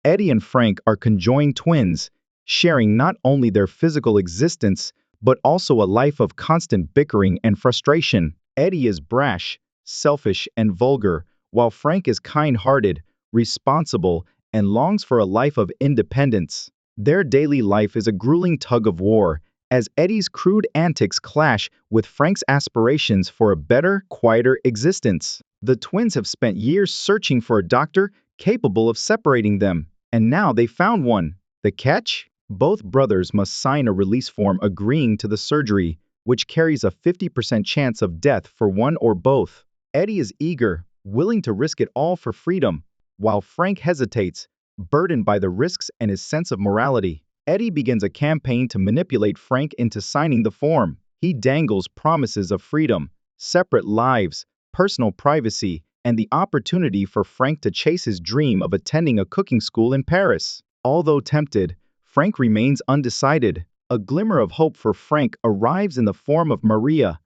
Eddie and Frank are conjoined twins, sharing not only their physical existence, but also a life of constant bickering and frustration. Eddie is brash, selfish, and vulgar, while Frank is kind-hearted, responsible, and longs for a life of independence. Their daily life is a grueling tug of war, as Eddie's crude antics clash with Frank's aspirations for a better, quieter existence. The twins have spent years searching for a doctor capable of separating them, and now they found one. The catch? Both brothers must sign a release form agreeing to the surgery, which carries a 50% chance of death for one or both. Eddie is eager, willing to risk it all for freedom, while Frank hesitates, burdened by the risks and his sense of morality. Eddie begins a campaign to manipulate Frank into signing the form. He dangles promises of freedom, separate lives, personal privacy, and the opportunity for Frank to chase his dream of attending a cooking school in Paris. Although tempted, Frank remains undecided. A glimmer of hope for Frank arrives in the form of Maria,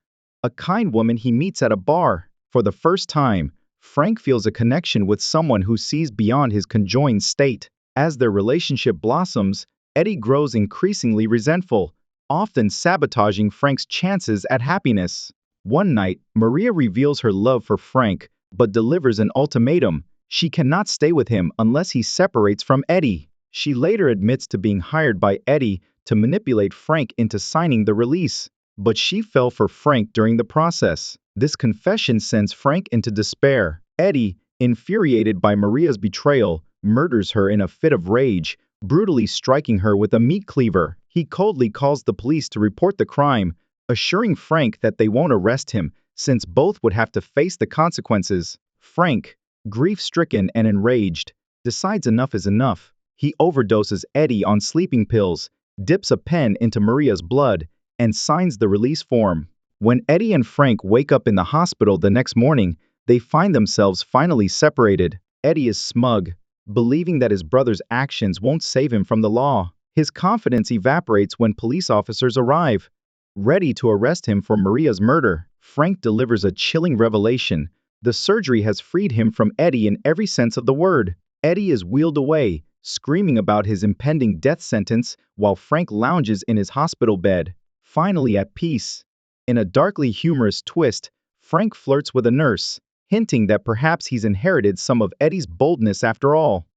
a kind woman he meets at a bar. For the first time, Frank feels a connection with someone who sees beyond his conjoined state. As their relationship blossoms, Eddie grows increasingly resentful, often sabotaging Frank's chances at happiness. One night, Maria reveals her love for Frank, but delivers an ultimatum. She cannot stay with him unless he separates from Eddie. She later admits to being hired by Eddie to manipulate Frank into signing the release, but she fell for Frank during the process. This confession sends Frank into despair. Eddie, infuriated by Maria's betrayal, murders her in a fit of rage, brutally striking her with a meat cleaver. He coldly calls the police to report the crime, assuring Frank that they won't arrest him since both would have to face the consequences. Frank, grief-stricken and enraged, decides enough is enough. He overdoses Eddie on sleeping pills, dips a pen into Maria's blood, and signs the release form. When Eddie and Frank wake up in the hospital the next morning, they find themselves finally separated. Eddie is smug, believing that his brother's actions won't save him from the law. His confidence evaporates when police officers arrive, ready to arrest him for Maria's murder. Frank delivers a chilling revelation. The surgery has freed him from Eddie in every sense of the word. Eddie is wheeled away, screaming about his impending death sentence while Frank lounges in his hospital bed, finally at peace. In a darkly humorous twist, Frank flirts with a nurse, hinting that perhaps he's inherited some of Eddie's boldness after all.